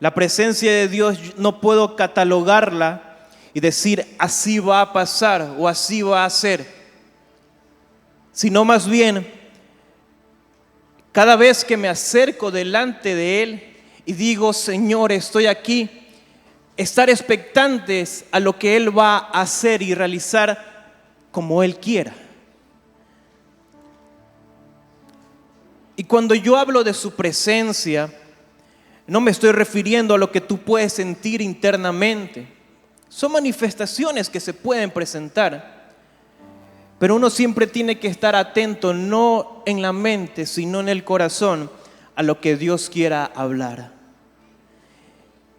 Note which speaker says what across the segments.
Speaker 1: La presencia de Dios no puedo catalogarla y decir así va a pasar o así va a ser, sino más bien cada vez que me acerco delante de Él y digo, Señor, estoy aquí, estar expectantes a lo que Él va a hacer y realizar como Él quiera. Y cuando yo hablo de su presencia, no me estoy refiriendo a lo que tú puedes sentir internamente. Son manifestaciones que se pueden presentar, pero uno siempre tiene que estar atento, no en la mente, sino en el corazón, a lo que Dios quiera hablar.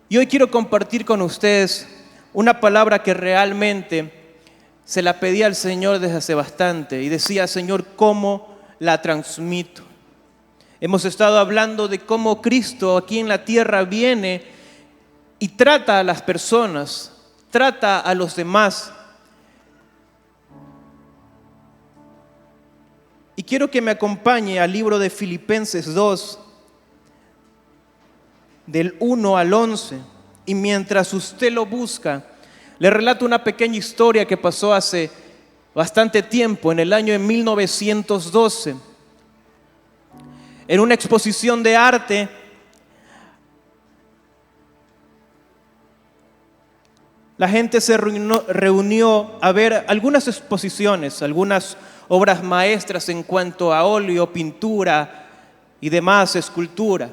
Speaker 1: Y hoy quiero compartir con ustedes una palabra que realmente se la pedí al Señor desde hace bastante y decía, Señor, ¿cómo la transmito? Hemos estado hablando de cómo Cristo aquí en la tierra viene y trata a las personas, trata a los demás. Y quiero que me acompañe al libro de Filipenses 2, del 1 al 11. Y mientras usted lo busca, le relato una pequeña historia que pasó hace bastante tiempo, en el año de 1912. En una exposición de arte, la gente se reunió a ver algunas exposiciones, algunas obras maestras en cuanto a óleo, pintura y demás, escultura.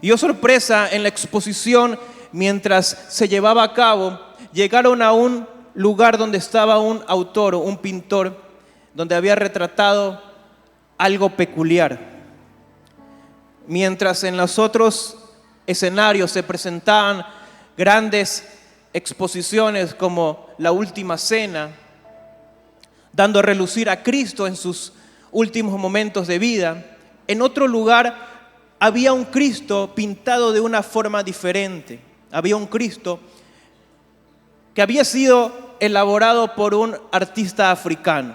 Speaker 1: Y oh sorpresa, en la exposición, mientras se llevaba a cabo, llegaron a un lugar donde estaba un autor, un pintor, donde había retratado algo peculiar. Mientras en los otros escenarios se presentaban grandes exposiciones como la Última Cena, dando a relucir a Cristo en sus últimos momentos de vida, en otro lugar había un Cristo pintado de una forma diferente. Había un Cristo que había sido elaborado por un artista africano.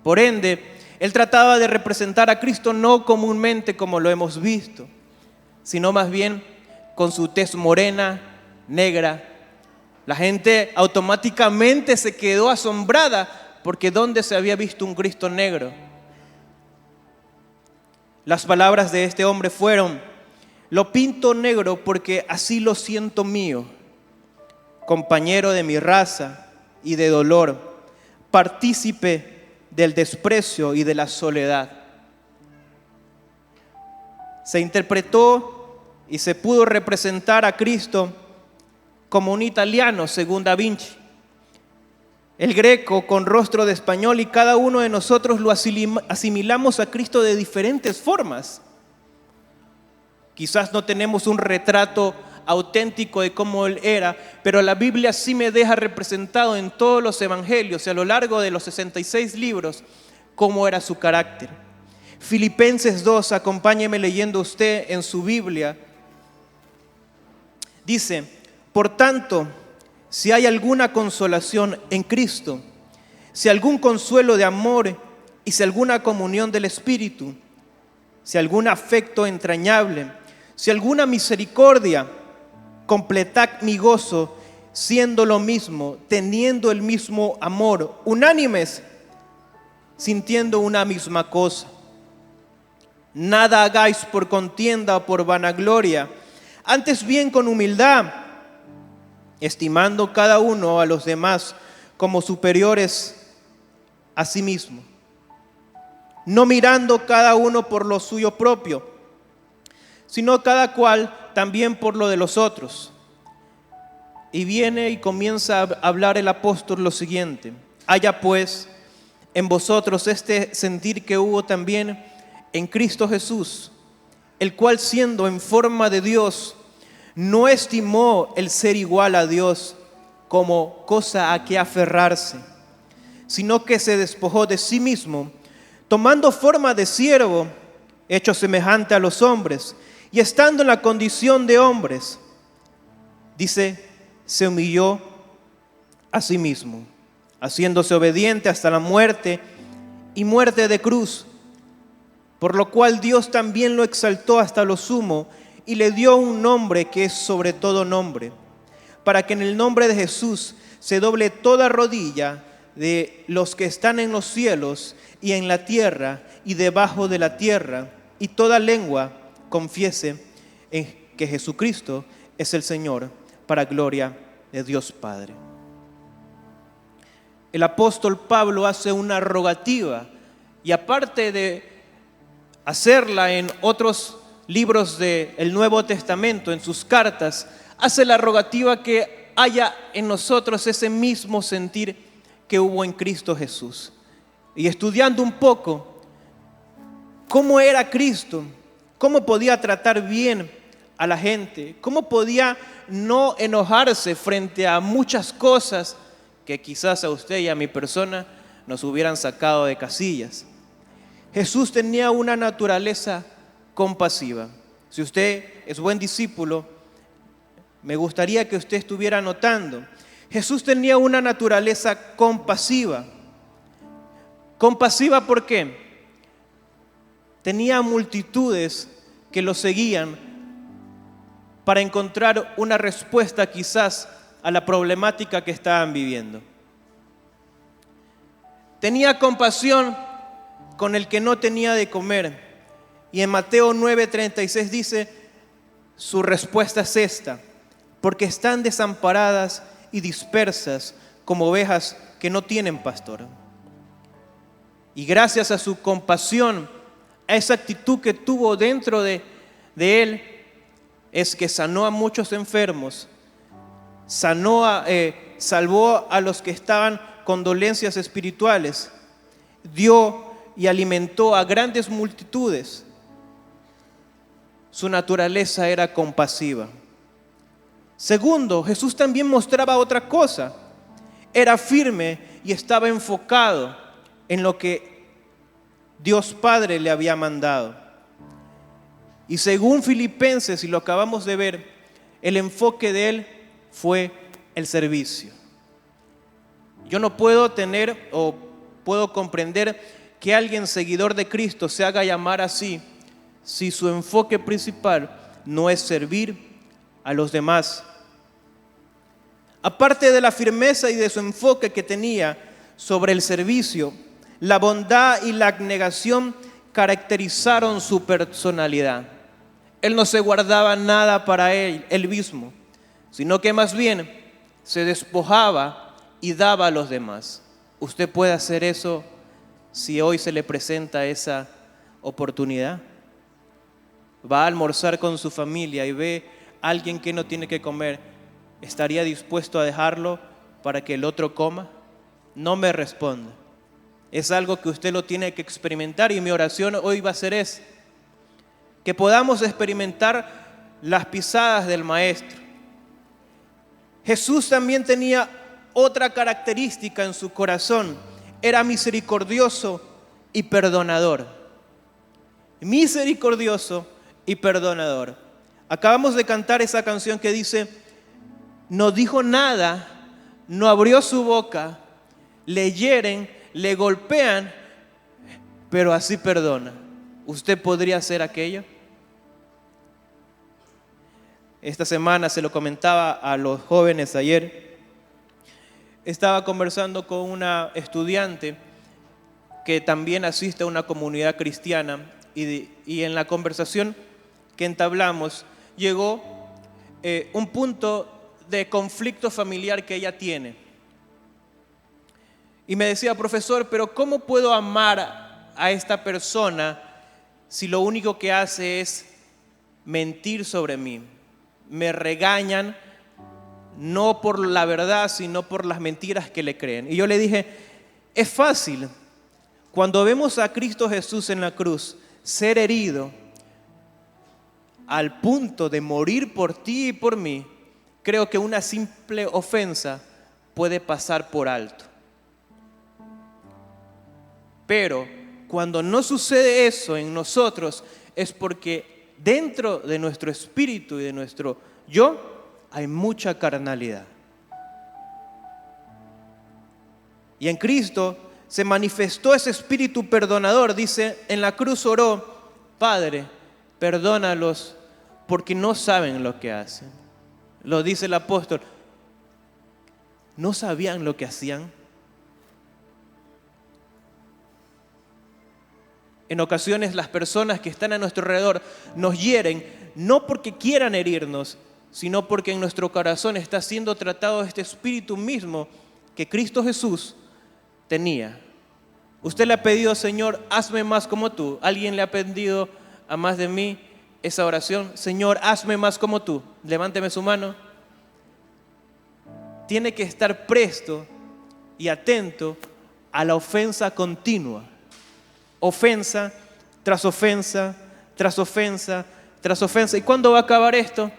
Speaker 1: Por ende, él trataba de representar a Cristo no comúnmente como lo hemos visto, sino más bien con su tez morena, negra. La gente automáticamente se quedó asombrada porque ¿dónde se había visto un Cristo negro? Las palabras de este hombre fueron: lo pinto negro porque así lo siento mío, compañero de mi raza y de dolor, partícipe del desprecio y de la soledad. Se interpretó y se pudo representar a Cristo como un italiano según Da Vinci, el greco con rostro de español, y cada uno de nosotros lo asimilamos a Cristo de diferentes formas. Quizás no tenemos un retrato auténtico de cómo Él era, pero la Biblia sí me deja representado en todos los evangelios y a lo largo de los 66 libros cómo era su carácter. Filipenses 2, acompáñeme leyendo usted en su Biblia. Dice: por tanto, si hay alguna consolación en Cristo, si algún consuelo de amor y si alguna comunión del Espíritu, si algún afecto entrañable, si alguna misericordia, completad mi gozo, siendo lo mismo, teniendo el mismo amor, unánimes, sintiendo una misma cosa. Nada hagáis por contienda o por vanagloria, antes bien con humildad, estimando cada uno a los demás como superiores a sí mismo, no mirando cada uno por lo suyo propio, sino cada cual también por lo de los otros. Y viene y comienza a hablar el apóstol lo siguiente: haya pues en vosotros este sentir que hubo también en Cristo Jesús, el cual siendo en forma de Dios, no estimó el ser igual a Dios como cosa a que aferrarse, sino que se despojó de sí mismo, tomando forma de siervo, hecho semejante a los hombres, y estando en la condición de hombres, dice, se humilló a sí mismo, haciéndose obediente hasta la muerte y muerte de cruz, por lo cual Dios también lo exaltó hasta lo sumo y le dio un nombre que es sobre todo nombre, para que en el nombre de Jesús se doble toda rodilla de los que están en los cielos y en la tierra y debajo de la tierra, y toda lengua confiese que Jesucristo es el Señor, para gloria de Dios Padre. El apóstol Pablo hace una rogativa, y aparte de hacerla en otros libros del Nuevo Testamento, en sus cartas, hace la rogativa que haya en nosotros ese mismo sentir que hubo en Cristo Jesús. Y estudiando un poco cómo era Cristo, cómo podía tratar bien a la gente, cómo podía no enojarse frente a muchas cosas que quizás a usted y a mi persona nos hubieran sacado de casillas. Jesús tenía una naturaleza compasiva. Si usted es buen discípulo, me gustaría que usted estuviera notando. Jesús tenía una naturaleza compasiva. ¿Compasiva por qué? Tenía multitudes que lo seguían para encontrar una respuesta quizás a la problemática que estaban viviendo. Tenía compasión con el que no tenía de comer. Y en Mateo 9:36 dice, su respuesta es esta: porque están desamparadas y dispersas como ovejas que no tienen pastor. Y gracias a su compasión, a esa actitud que tuvo dentro de él, es que sanó a muchos enfermos, salvó a los que estaban con dolencias espirituales, dio y alimentó a grandes multitudes. Su naturaleza era compasiva. Segundo, Jesús también mostraba otra cosa. Era firme y estaba enfocado en lo que Dios Padre le había mandado. Y según Filipenses, y lo acabamos de ver, el enfoque de él fue el servicio. Yo no puedo tener o puedo comprender que alguien seguidor de Cristo se haga llamar así si su enfoque principal no es servir a los demás. Aparte de la firmeza y de su enfoque que tenía sobre el servicio, la bondad y la abnegación caracterizaron su personalidad. Él no se guardaba nada para él mismo, sino que más bien se despojaba y daba a los demás. ¿Usted puede hacer eso si hoy se le presenta esa oportunidad? Va a almorzar con su familia y ve a alguien que no tiene que comer. ¿Estaría dispuesto a dejarlo para que el otro coma? No me responda. Es algo que usted lo tiene que experimentar, y mi oración hoy va a ser esa: que podamos experimentar las pisadas del Maestro. Jesús también tenía otra característica en su corazón: era misericordioso y perdonador. Misericordioso y perdonador. Acabamos de cantar esa canción que dice: no dijo nada, no abrió su boca, le hieren, le golpean, pero así perdona. ¿Usted podría hacer aquello? Esta semana se lo comentaba a los jóvenes ayer. Estaba conversando con una estudiante que también asiste a una comunidad cristiana, y en la conversación que entablamos llegó un punto de conflicto familiar que ella tiene. Y me decía: profesor, pero ¿cómo puedo amar a esta persona si lo único que hace es mentir sobre mí? Me regañan, no por la verdad, sino por las mentiras que le creen. Y yo le dije: es fácil. Cuando vemos a Cristo Jesús en la cruz ser herido al punto de morir por ti y por mí, creo que una simple ofensa puede pasar por alto. Pero cuando no sucede eso en nosotros, es porque dentro de nuestro espíritu y de nuestro yo hay mucha carnalidad. Y en Cristo se manifestó ese espíritu perdonador. Dice, en la cruz oró: Padre, perdónalos porque no saben lo que hacen. Lo dice el apóstol. ¿No sabían lo que hacían? En ocasiones las personas que están a nuestro alrededor nos hieren, no porque quieran herirnos, sino porque en nuestro corazón está siendo tratado este espíritu mismo que Cristo Jesús tenía. Usted le ha pedido, Señor, hazme más como tú. ¿Alguien le ha pedido a más de mí esa oración? Señor, hazme más como tú. Levánteme su mano. Tiene que estar presto y atento a la ofensa continua. Ofensa tras ofensa, tras ofensa, tras ofensa. ¿Y cuándo va a acabar esto?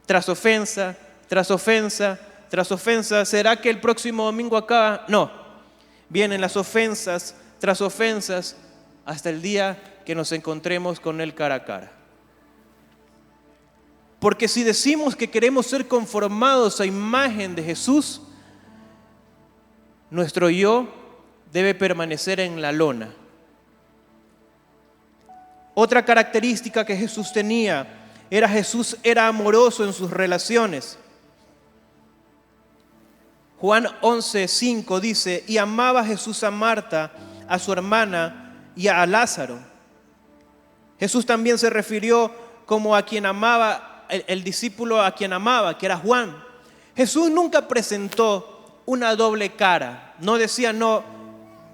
Speaker 1: Tras ofensa, tras ofensa, tras ofensa. ¿Será que el próximo domingo acaba? No. Vienen las ofensas tras ofensas hasta el día que nos encontremos con Él cara a cara. Porque si decimos que queremos ser conformados a imagen de Jesús, nuestro yo debe permanecer en la lona. Otra característica que Jesús tenía Jesús era amoroso en sus relaciones. Juan 11:5 dice, y amaba Jesús a Marta, a su hermana y a Lázaro. Jesús también se refirió como a quien amaba, el discípulo a quien amaba, que era Juan. Jesús nunca presentó una doble cara. No decía, no,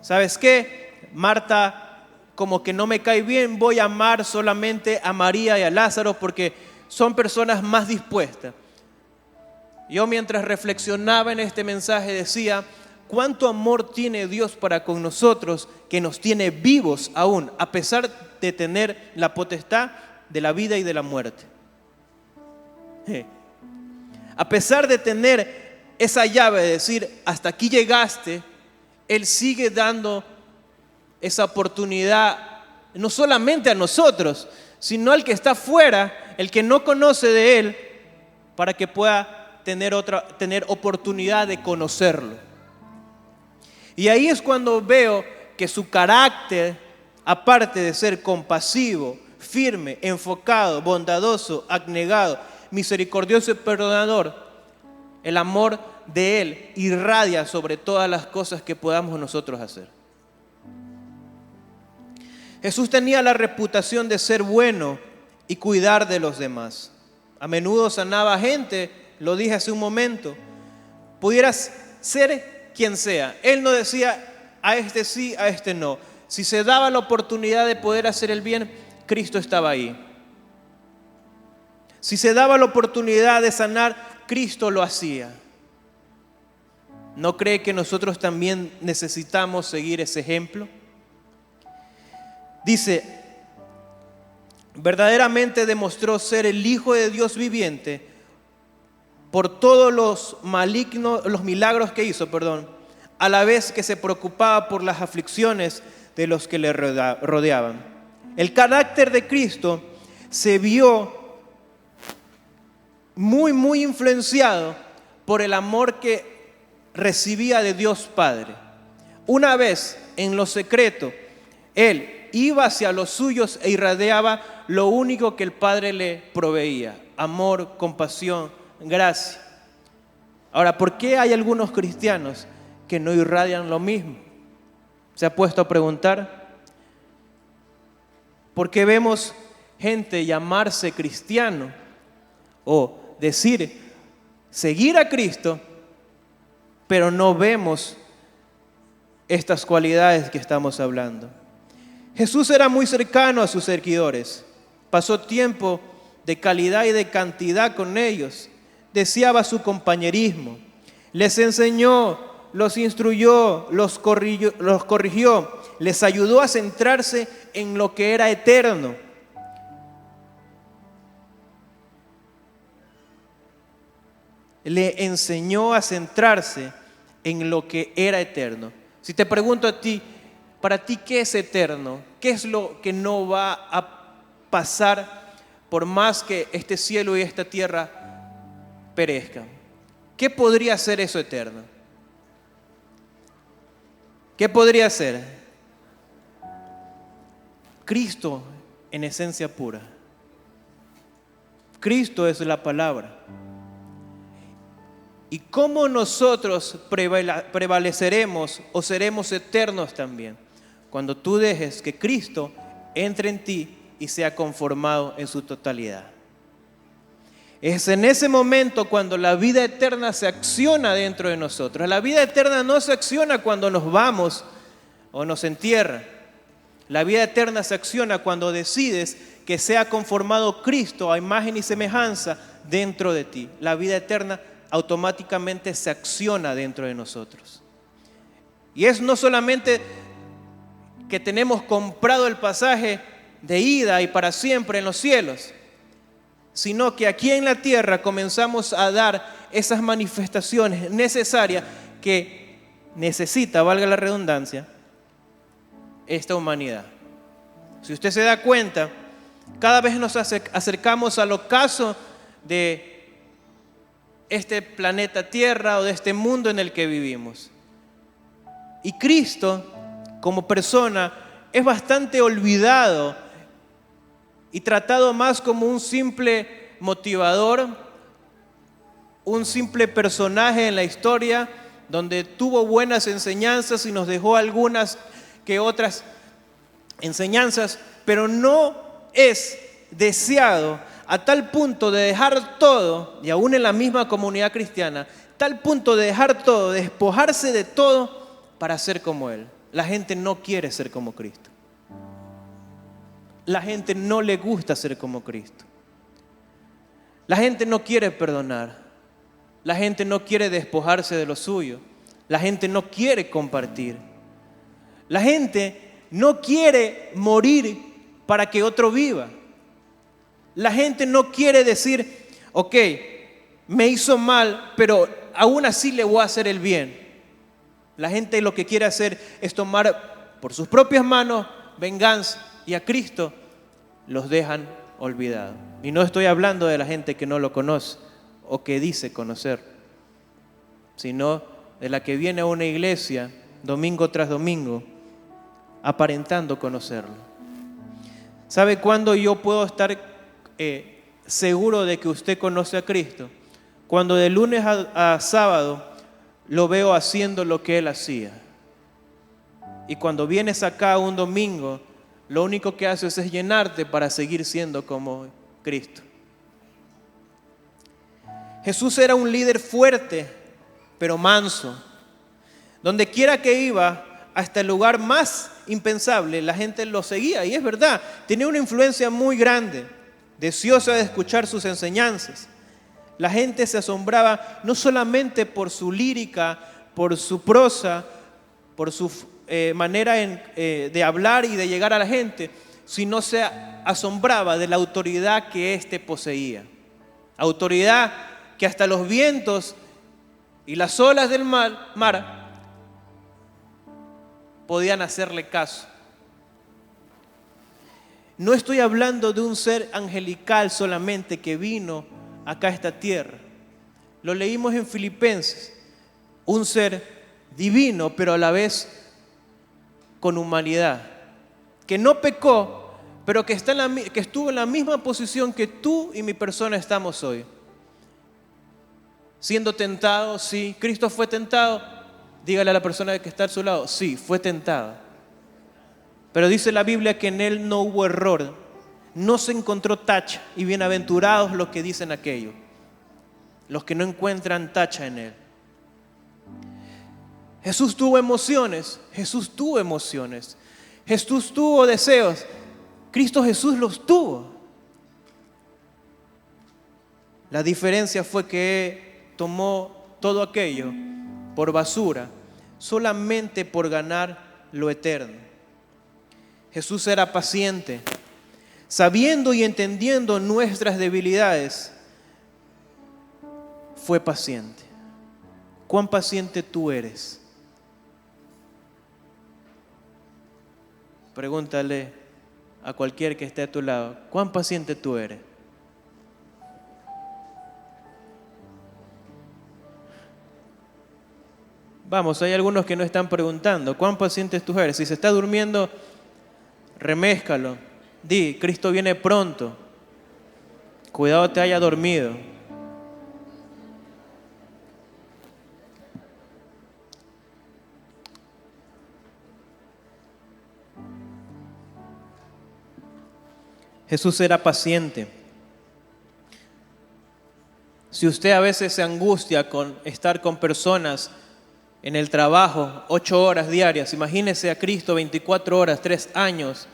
Speaker 1: ¿sabes qué? Marta como que no me cae bien, voy a amar solamente a María y a Lázaro porque son personas más dispuestas. Yo mientras reflexionaba en este mensaje decía, cuánto amor tiene Dios para con nosotros, que nos tiene vivos aún, a pesar de tener la potestad de la vida y de la muerte. A pesar de tener esa llave de decir, hasta aquí llegaste, Él sigue dando esa oportunidad, no solamente a nosotros, sino al que está fuera, el que no conoce de Él, para que pueda tener oportunidad de conocerlo. Y ahí es cuando veo que su carácter, aparte de ser compasivo, firme, enfocado, bondadoso, abnegado, misericordioso y perdonador, el amor de Él irradia sobre todas las cosas que podamos nosotros hacer. Jesús tenía la reputación de ser bueno y cuidar de los demás. A menudo sanaba gente, lo dije hace un momento. Pudieras ser quien sea. Él no decía a este sí, a este no. Si se daba la oportunidad de poder hacer el bien, Cristo estaba ahí. Si se daba la oportunidad de sanar, Cristo lo hacía. ¿No cree que nosotros también necesitamos seguir ese ejemplo? Dice, verdaderamente demostró ser el Hijo de Dios viviente por todos los milagros que hizo, a la vez que se preocupaba por las aflicciones de los que le rodeaban. El carácter de Cristo se vio muy influenciado por el amor que recibía de Dios Padre. Una vez en lo secreto, Él iba hacia los suyos e irradiaba lo único que el Padre le proveía: amor, compasión, gracia. Ahora, ¿por qué hay algunos cristianos que no irradian lo mismo? ¿Se ha puesto a preguntar? ¿Por qué vemos gente llamarse cristiano o decir seguir a Cristo, pero no vemos estas cualidades que estamos hablando? Jesús era muy cercano a sus seguidores, pasó tiempo de calidad y de cantidad con ellos, deseaba su compañerismo, les enseñó, los instruyó, los corrigió, les ayudó a centrarse en lo que era eterno. Le enseñó a centrarse en lo que era eterno. Si te pregunto a ti, para ti, ¿qué es eterno? ¿Qué es lo que no va a pasar por más que este cielo y esta tierra perezcan? ¿Qué podría ser eso eterno? ¿Qué podría ser? Cristo en esencia pura. Cristo es la palabra. ¿Y cómo nosotros prevaleceremos o seremos eternos también? Cuando tú dejes que Cristo entre en ti y sea conformado en su totalidad. Es en ese momento cuando la vida eterna se acciona dentro de nosotros. La vida eterna no se acciona cuando nos vamos o nos entierran. La vida eterna se acciona cuando decides que sea conformado Cristo a imagen y semejanza dentro de ti. La vida eterna automáticamente se acciona dentro de nosotros. Y es no solamente que tenemos comprado el pasaje de ida y para siempre en los cielos, sino que aquí en la tierra comenzamos a dar esas manifestaciones necesarias que necesita, valga la redundancia, esta humanidad. Si usted se da cuenta, cada vez nos acercamos al ocaso de este planeta Tierra o de este mundo en el que vivimos. Y Cristo, como persona, es bastante olvidado y tratado más como un simple motivador, un simple personaje en la historia donde tuvo buenas enseñanzas y nos dejó algunas que otras enseñanzas, pero no es deseado a tal punto de dejar todo, y aún en la misma comunidad cristiana, tal punto de dejar todo, de despojarse de todo para ser como Él. La gente no quiere ser como Cristo. La gente no le gusta ser como Cristo. La gente no quiere perdonar. La gente no quiere despojarse de lo suyo. La gente no quiere compartir. La gente no quiere morir para que otro viva. La gente no quiere decir, ok, me hizo mal, pero aún así le voy a hacer el bien. La gente lo que quiere hacer es tomar por sus propias manos venganza, y a Cristo los dejan olvidados. Y no estoy hablando de la gente que no lo conoce o que dice conocer, sino de la que viene a una iglesia domingo tras domingo aparentando conocerlo. ¿Sabe cuándo yo puedo estar seguro de que usted conoce a Cristo? Cuando de lunes a sábado lo veo haciendo lo que Él hacía. Y cuando vienes acá un domingo, lo único que haces es llenarte para seguir siendo como Cristo. Jesús era un líder fuerte, pero manso. Donde quiera que iba, hasta el lugar más impensable, la gente lo seguía. Y es verdad, tenía una influencia muy grande, deseosa de escuchar sus enseñanzas. La gente se asombraba no solamente por su lírica, por su prosa, por su manera de hablar y de llegar a la gente, sino se asombraba de la autoridad que éste poseía. Autoridad que hasta los vientos y las olas del mar podían hacerle caso. No estoy hablando de un ser angelical solamente que vino acá a esta tierra. Lo leímos en Filipenses. Un ser divino, pero a la vez con humanidad. Que no pecó, pero que estuvo en la misma posición que tú y mi persona estamos hoy. Siendo tentado, sí. ¿Cristo fue tentado? Dígale a la persona que está a su lado, sí, fue tentado. Pero dice la Biblia que en Él no hubo error, no se encontró tacha, y bienaventurados los que dicen aquello, los que no encuentran tacha en Él. Jesús tuvo emociones, Jesús tuvo emociones, Jesús tuvo deseos, Cristo Jesús los tuvo. La diferencia fue que tomó todo aquello por basura, solamente por ganar lo eterno. Jesús era paciente, sabiendo y entendiendo nuestras debilidades, fue paciente. ¿Cuán paciente tú eres? Pregúntale a cualquier que esté a tu lado, ¿cuán paciente tú eres? Vamos, hay algunos que no están preguntando, ¿cuán pacientes tú eres? Si se está durmiendo, remézcalo. Di, Cristo viene pronto. Cuidado te haya dormido. Jesús era paciente. Si usted a veces se angustia con estar con personas en el trabajo, 8 horas diarias, imagínese a Cristo 24 horas, 3 años,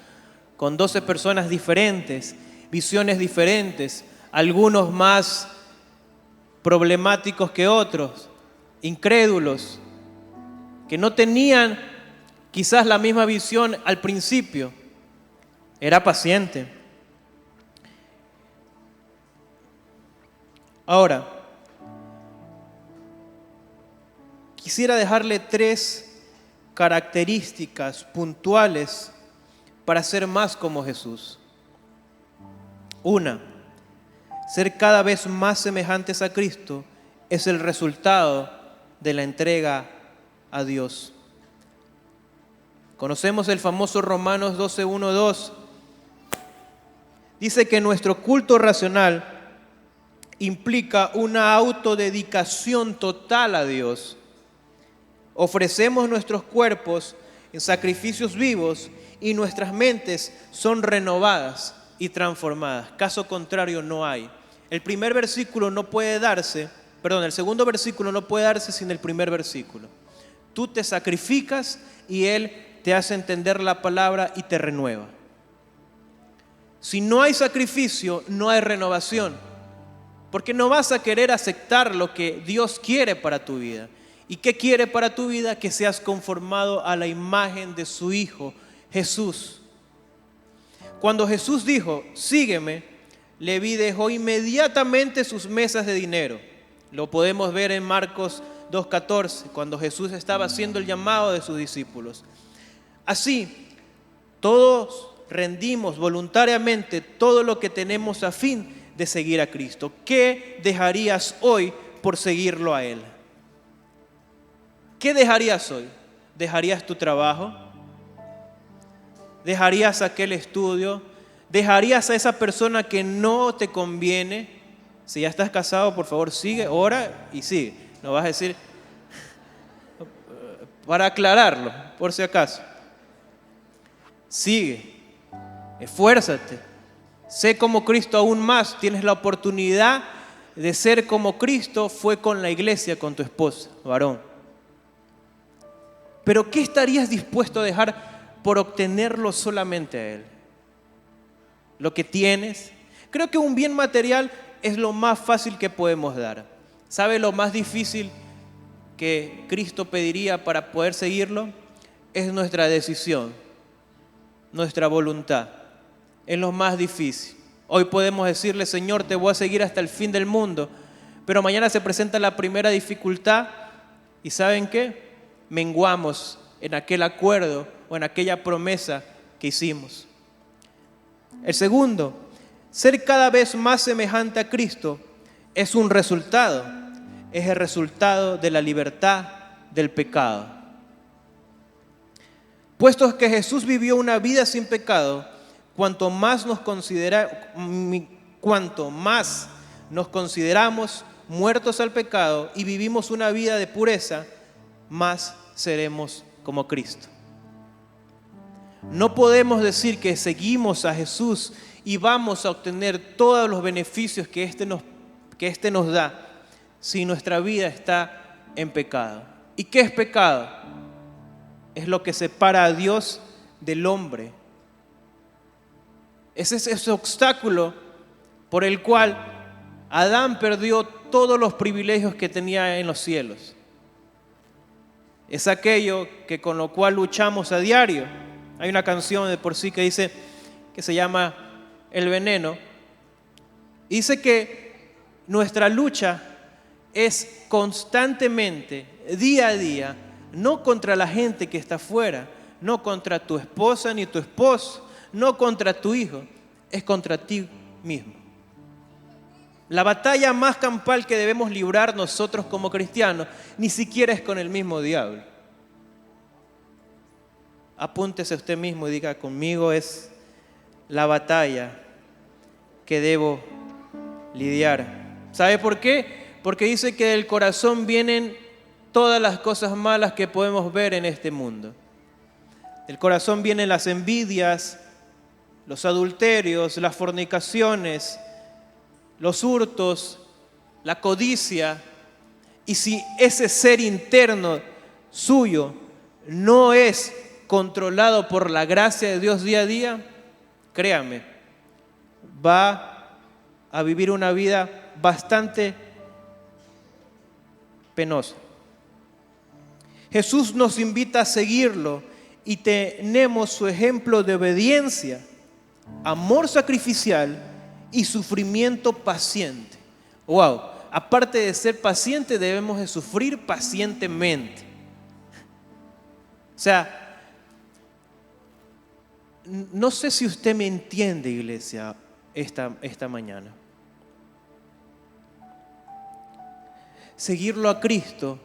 Speaker 1: con 12 personas diferentes, visiones diferentes, algunos más problemáticos que otros, incrédulos, que no tenían quizás la misma visión al principio. Era paciente. Ahora, quisiera dejarle 3 características puntuales para ser más como Jesús. 1, ser cada vez más semejantes a Cristo es el resultado de la entrega a Dios. Conocemos el famoso Romanos 12:1-2. Dice que nuestro culto racional implica una autodedicación total a Dios. Ofrecemos nuestros cuerpos en sacrificios vivos y nuestras mentes son renovadas y transformadas. Caso contrario no hay. El segundo versículo no puede darse sin el primer versículo. Tú te sacrificas y Él te hace entender la palabra y te renueva. Si no hay sacrificio, no hay renovación. Porque no vas a querer aceptar lo que Dios quiere para tu vida. ¿Y qué quiere para tu vida? Que seas conformado a la imagen de su Hijo, Jesús. Cuando Jesús dijo, sígueme, Leví dejó inmediatamente sus mesas de dinero. Lo podemos ver en Marcos 2:14, cuando Jesús estaba haciendo el llamado de sus discípulos. Así, todos rendimos voluntariamente todo lo que tenemos a fin de seguir a Cristo. ¿Qué dejarías hoy por seguirlo a Él? ¿Qué dejarías hoy? ¿Dejarías tu trabajo? ¿Dejarías aquel estudio? ¿Dejarías a esa persona que no te conviene? Si ya estás casado, por favor, sigue, ora y sigue. No vas a decir, para aclararlo, por si acaso. Sigue, esfuérzate. Sé como Cristo aún más. Tienes la oportunidad de ser como Cristo fue con la iglesia, con tu esposa, varón. Pero ¿qué estarías dispuesto a dejar por obtenerlo solamente a Él? Lo que tienes. Creo que un bien material es lo más fácil que podemos dar. ¿Sabe lo más difícil que Cristo pediría para poder seguirlo? Es nuestra decisión, nuestra voluntad. Es lo más difícil. Hoy podemos decirle, Señor, te voy a seguir hasta el fin del mundo, pero mañana se presenta la primera dificultad y ¿saben qué? Menguamos en aquel acuerdo o en aquella promesa que hicimos. El segundo, ser cada vez más semejante a Cristo es un resultado, es el resultado de la libertad del pecado. Puesto que Jesús vivió una vida sin pecado, cuanto más nos consideramos muertos al pecado y vivimos una vida de pureza, más seremos como Cristo. No podemos decir que seguimos a Jesús y vamos a obtener todos los beneficios que Éste nos da si nuestra vida está en pecado. ¿Y qué es pecado? Es lo que separa a Dios del hombre. Es ese obstáculo por el cual Adán perdió todos los privilegios que tenía en los cielos. Es aquello que con lo cual luchamos a diario. Hay una canción de por sí que dice, que se llama El Veneno. Dice que nuestra lucha es constantemente, día a día, no contra la gente que está afuera, no contra tu esposa ni tu esposo, no contra tu hijo, es contra ti mismo. La batalla más campal que debemos librar nosotros como cristianos ni siquiera es con el mismo diablo. Apúntese usted mismo y diga, conmigo es la batalla que debo lidiar. ¿Sabe por qué? Porque dice que del corazón vienen todas las cosas malas que podemos ver en este mundo. Del corazón vienen las envidias, los adulterios, las fornicaciones, los hurtos, la codicia. Y si ese ser interno suyo no es controlado por la gracia de Dios día a día, créame, va a vivir una vida bastante penosa. Jesús nos invita a seguirlo y tenemos su ejemplo de obediencia, amor sacrificial y sufrimiento paciente. ¡Wow! Aparte de ser paciente, debemos de sufrir pacientemente. O sea, no sé si usted me entiende, iglesia, esta mañana. Seguirlo a Cristo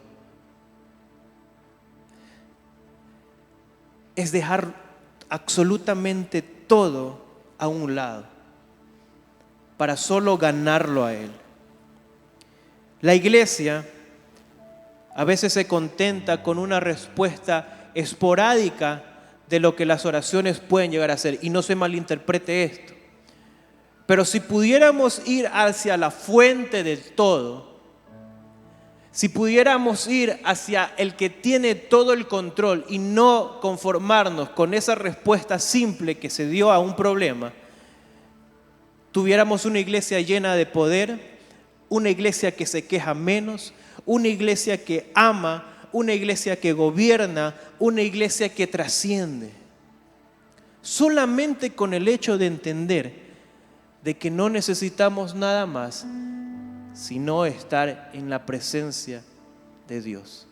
Speaker 1: es dejar absolutamente todo a un lado para solo ganarlo a Él. La iglesia a veces se contenta con una respuesta esporádica de lo que las oraciones pueden llegar a ser, y no se malinterprete esto. Pero si pudiéramos ir hacia la fuente del todo, si pudiéramos ir hacia el que tiene todo el control y no conformarnos con esa respuesta simple que se dio a un problema, tuviéramos una iglesia llena de poder, una iglesia que se queja menos, una iglesia que ama, una iglesia que gobierna, una iglesia que trasciende. Solamente con el hecho de entender de que no necesitamos nada más sino estar en la presencia de Dios,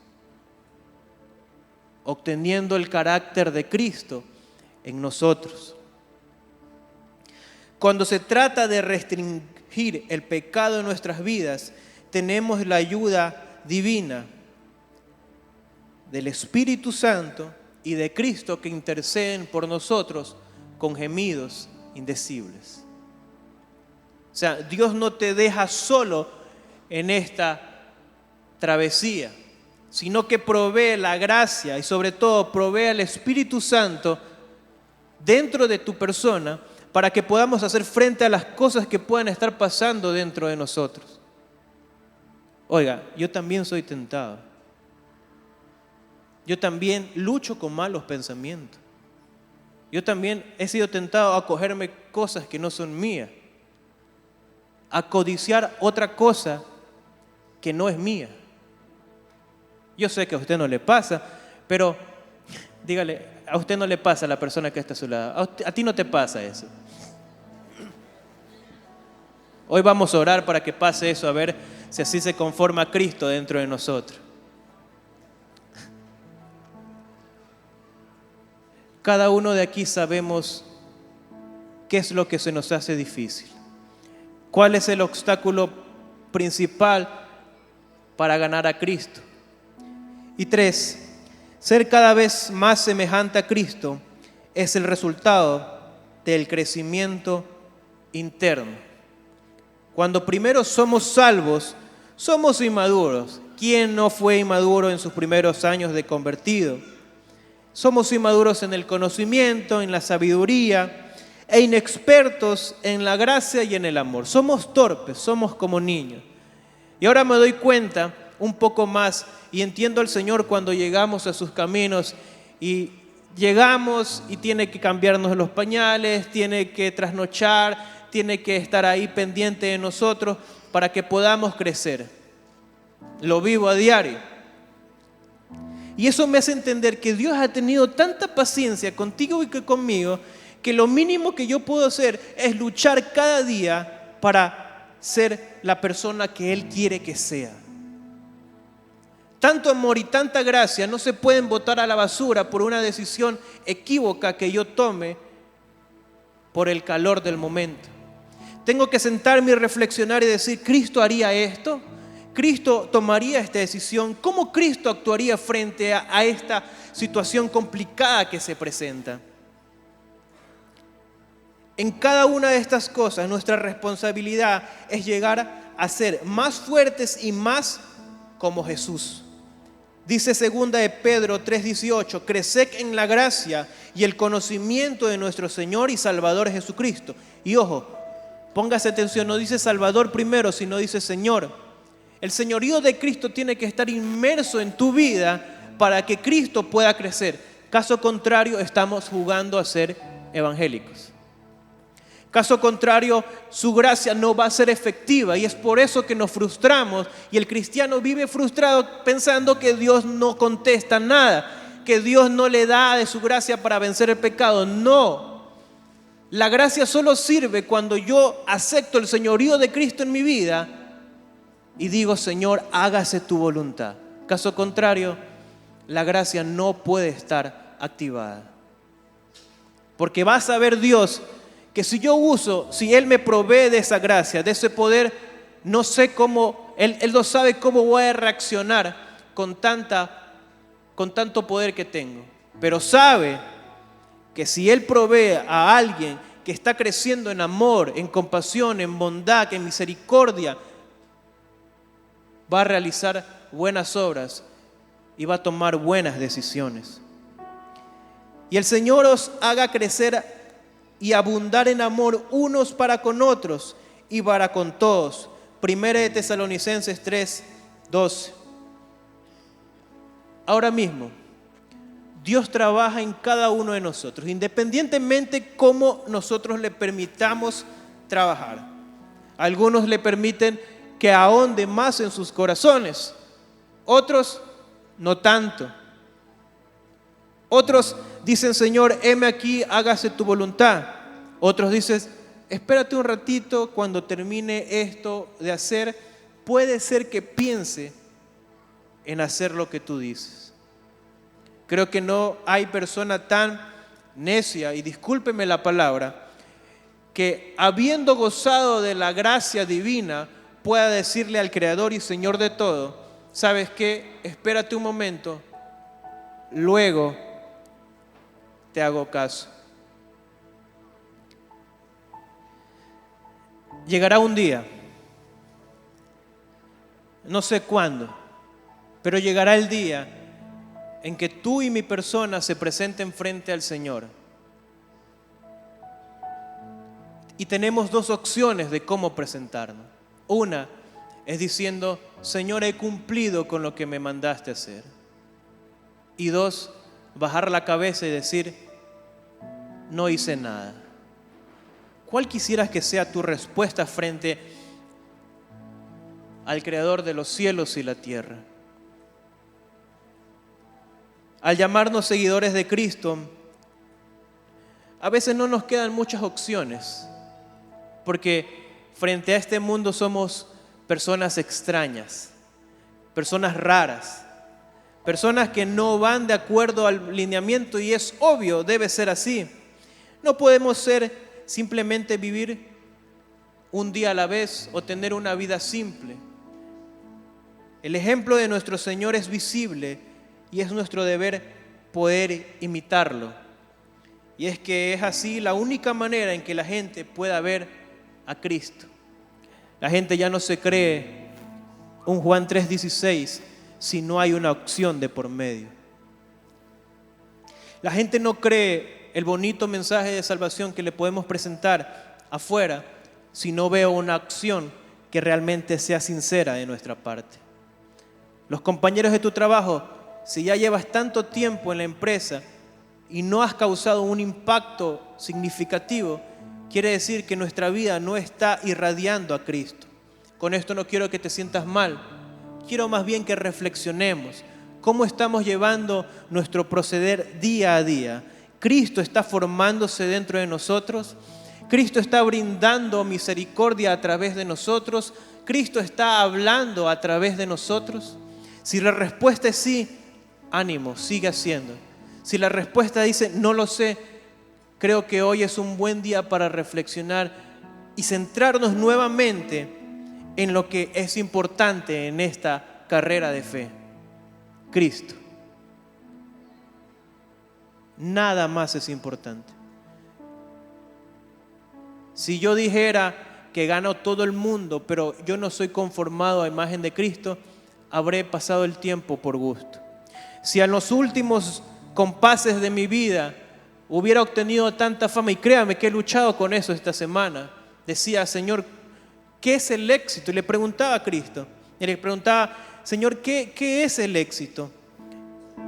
Speaker 1: obteniendo el carácter de Cristo en nosotros. Cuando se trata de restringir el pecado en nuestras vidas, tenemos la ayuda divina del Espíritu Santo y de Cristo que interceden por nosotros con gemidos indecibles. O sea, Dios no te deja solo en esta travesía, sino que provee la gracia y sobre todo provee el Espíritu Santo dentro de tu persona para que podamos hacer frente a las cosas que puedan estar pasando dentro de nosotros. Oiga, yo también soy tentado. Yo también lucho con malos pensamientos. Yo también he sido tentado a cogerme cosas que no son mías, a codiciar otra cosa que no es mía. Yo sé que a usted no le pasa, pero dígale, a usted no le pasa a la persona que está a su lado. A ti no te pasa eso. Hoy vamos a orar para que pase eso, a ver si así se conforma Cristo dentro de nosotros. Cada uno de aquí sabemos qué es lo que se nos hace difícil. ¿Cuál es el obstáculo principal para ganar a Cristo? Y 3, ser cada vez más semejante a Cristo es el resultado del crecimiento interno. Cuando primero somos salvos, somos inmaduros. ¿Quién no fue inmaduro en sus primeros años de convertido? Somos inmaduros en el conocimiento, en la sabiduría e inexpertos en la gracia y en el amor. Somos torpes, somos como niños. Y ahora me doy cuenta un poco más y entiendo al Señor cuando llegamos a sus caminos y llegamos y tiene que cambiarnos los pañales, tiene que trasnochar, tiene que estar ahí pendiente de nosotros para que podamos crecer. Lo vivo a diario. Y eso me hace entender que Dios ha tenido tanta paciencia contigo y conmigo, que lo mínimo que yo puedo hacer es luchar cada día para ser la persona que Él quiere que sea. Tanto amor y tanta gracia no se pueden botar a la basura por una decisión equívoca que yo tome por el calor del momento. Tengo que sentarme y reflexionar y decir, ¿Cristo haría esto? ¿Cristo tomaría esta decisión? ¿Cómo Cristo actuaría frente a esta situación complicada que se presenta? En cada una de estas cosas, nuestra responsabilidad es llegar a ser más fuertes y más como Jesús. Dice 2 de Pedro 3:18, creced en la gracia y el conocimiento de nuestro Señor y Salvador Jesucristo. Y ojo, póngase atención, no dice Salvador primero, sino dice Señor. El señorío de Cristo tiene que estar inmerso en tu vida para que Cristo pueda crecer. Caso contrario, estamos jugando a ser evangélicos. Caso contrario, su gracia no va a ser efectiva y es por eso que nos frustramos y el cristiano vive frustrado pensando que Dios no contesta nada, que Dios no le da de su gracia para vencer el pecado. No, la gracia solo sirve cuando yo acepto el señorío de Cristo en mi vida y digo, Señor, hágase tu voluntad. Caso contrario, la gracia no puede estar activada. Porque va a saber Dios que si Él me provee de esa gracia, de ese poder, no sé cómo, Él no sabe cómo voy a reaccionar con tanto poder que tengo. Pero sabe que si Él provee a alguien que está creciendo en amor, en compasión, en bondad, en misericordia, va a realizar buenas obras y va a tomar buenas decisiones. Y el Señor os haga crecer y abundar en amor unos para con otros y para con todos. 1 de Tesalonicenses 3:12. Ahora mismo, Dios trabaja en cada uno de nosotros, independientemente cómo nosotros le permitamos trabajar. Algunos le permiten que ahonde más en sus corazones, otros no tanto. Otros dicen, Señor, heme aquí, hágase tu voluntad. Otros dicen, espérate un ratito, cuando termine esto de hacer, puede ser que piense en hacer lo que tú dices. Creo que no hay persona tan necia, y discúlpeme la palabra, que habiendo gozado de la gracia divina, pueda decirle al Creador y Señor de todo, ¿sabes qué? Espérate un momento, luego te hago caso. Llegará un día, no sé cuándo, pero llegará el día en que tú y mi persona se presenten frente al Señor. Y tenemos dos opciones de cómo presentarnos. Una es diciendo, Señor, he cumplido con lo que me mandaste hacer. Y dos, bajar la cabeza y decir, no hice nada. ¿Cuál quisieras que sea tu respuesta frente al Creador de los cielos y la tierra? Al llamarnos seguidores de Cristo, a veces no nos quedan muchas opciones, porque frente a este mundo somos personas extrañas, personas raras, personas que no van de acuerdo al lineamiento, y es obvio, debe ser así. No podemos simplemente vivir un día a la vez o tener una vida simple. El ejemplo de nuestro Señor es visible y es nuestro deber poder imitarlo. Y es que es así la única manera en que la gente pueda ver a Cristo. La gente ya no se cree un Juan 3:16 si no hay una opción de por medio. La gente no cree el bonito mensaje de salvación que le podemos presentar afuera si no veo una acción que realmente sea sincera de nuestra parte. Los compañeros de tu trabajo, si ya llevas tanto tiempo en la empresa y no has causado un impacto significativo, quiere decir que nuestra vida no está irradiando a Cristo. Con esto no quiero que te sientas mal, quiero más bien que reflexionemos cómo estamos llevando nuestro proceder día a día. Cristo está formándose dentro de nosotros, Cristo está brindando misericordia a través de nosotros, Cristo está hablando a través de nosotros. Si la respuesta es sí, ánimo, sigue haciendo. Si la respuesta dice no lo sé, creo que hoy es un buen día para reflexionar y centrarnos nuevamente en lo que es importante en esta carrera de fe: Cristo. Nada más es importante. Si yo dijera que gano todo el mundo, pero yo no soy conformado a imagen de Cristo, habré pasado el tiempo por gusto. Si en los últimos compases de mi vida hubiera obtenido tanta fama, y créame que he luchado con eso esta semana, decía, Señor, ¿qué es el éxito? Y le preguntaba a Cristo, y le preguntaba, Señor, ¿qué es el éxito?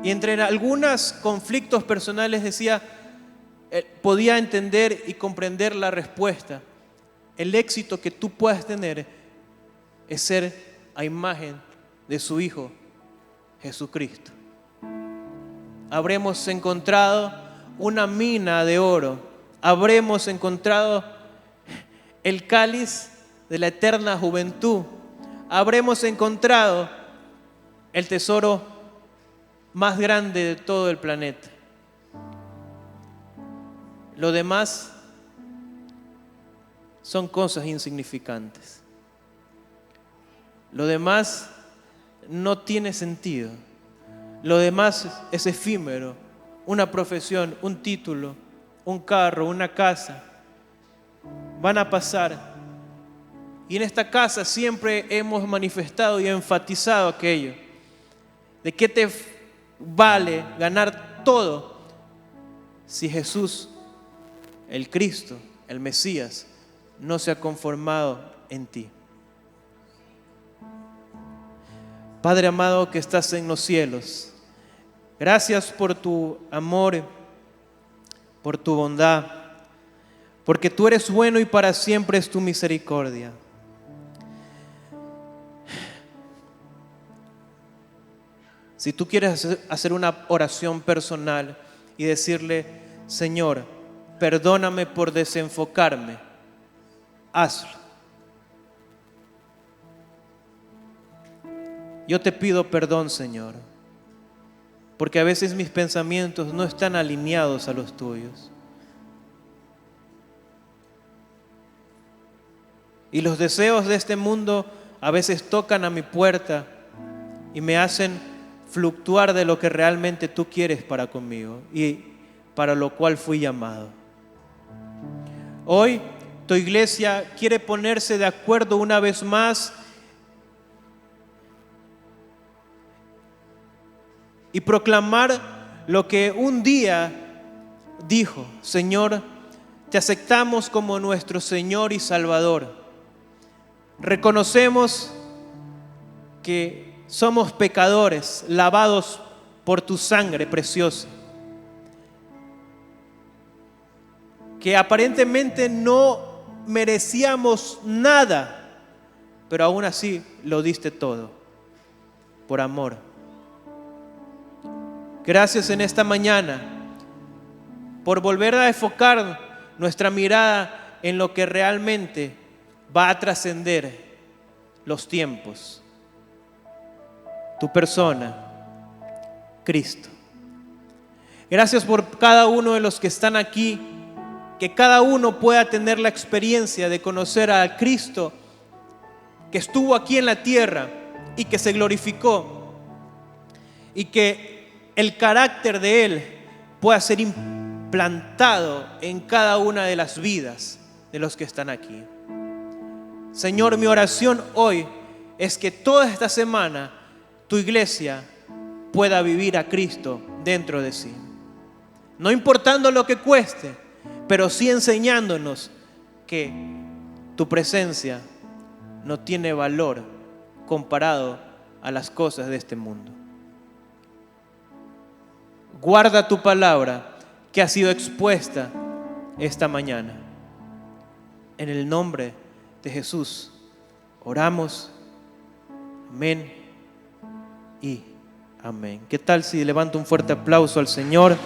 Speaker 1: Y entre algunos conflictos personales decía, podía entender y comprender la respuesta. El éxito que tú puedas tener es ser a imagen de su Hijo, Jesucristo. Habremos encontrado una mina de oro, habremos encontrado el cáliz de la eterna juventud, habremos encontrado el tesoro más grande de todo el planeta. Lo demás son cosas insignificantes. Lo demás no tiene sentido. Lo demás es efímero. Una profesión, un título, un carro, una casa. Van a pasar. Y en esta casa siempre hemos manifestado y enfatizado aquello. ¿De qué te vale ganar todo si Jesús, el Cristo, el Mesías, no se ha conformado en ti? Padre amado que estás en los cielos, gracias por tu amor, por tu bondad, porque tú eres bueno y para siempre es tu misericordia. Si tú quieres hacer una oración personal y decirle, Señor, perdóname por desenfocarme, hazlo. Yo te pido perdón, Señor, porque a veces mis pensamientos no están alineados a los tuyos. Y los deseos de este mundo a veces tocan a mi puerta y me hacen fluctuar de lo que realmente tú quieres para conmigo y para lo cual fui llamado. Hoy tu iglesia quiere ponerse de acuerdo una vez más y proclamar lo que un día dijo, Señor, te aceptamos como nuestro Señor y Salvador. Reconocemos que somos pecadores, lavados por tu sangre preciosa, que aparentemente no merecíamos nada, pero aún así lo diste todo, por amor. Gracias en esta mañana por volver a enfocar nuestra mirada en lo que realmente va a trascender los tiempos. Tu persona, Cristo. Gracias por cada uno de los que están aquí, que cada uno pueda tener la experiencia de conocer a Cristo que estuvo aquí en la tierra y que se glorificó, y que el carácter de Él pueda ser implantado en cada una de las vidas de los que están aquí. Señor, mi oración hoy es que toda esta semana tu iglesia pueda vivir a Cristo dentro de sí. No importando lo que cueste, pero sí enseñándonos que tu presencia no tiene valor comparado a las cosas de este mundo. Guarda tu palabra que ha sido expuesta esta mañana. En el nombre de Jesús oramos. Amén y amén. ¿Qué tal si levanta un fuerte aplauso al Señor?